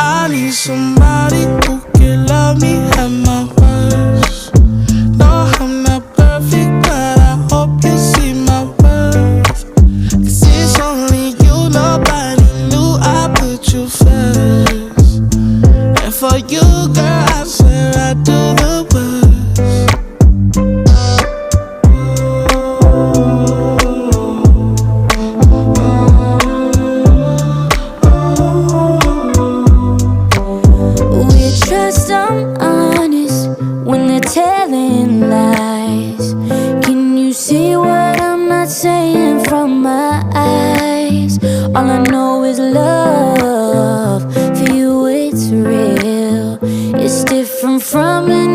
I need somebody who can love me at my worst. No, I'm not perfect, but I hope you see my worth. 'Cause it's only you, nobody knew I put you first. And for you, girl, I swear I do the worst. Telling lies. Can you see what I'm not saying from my eyes? All I know is love. For you it's real. It's different from any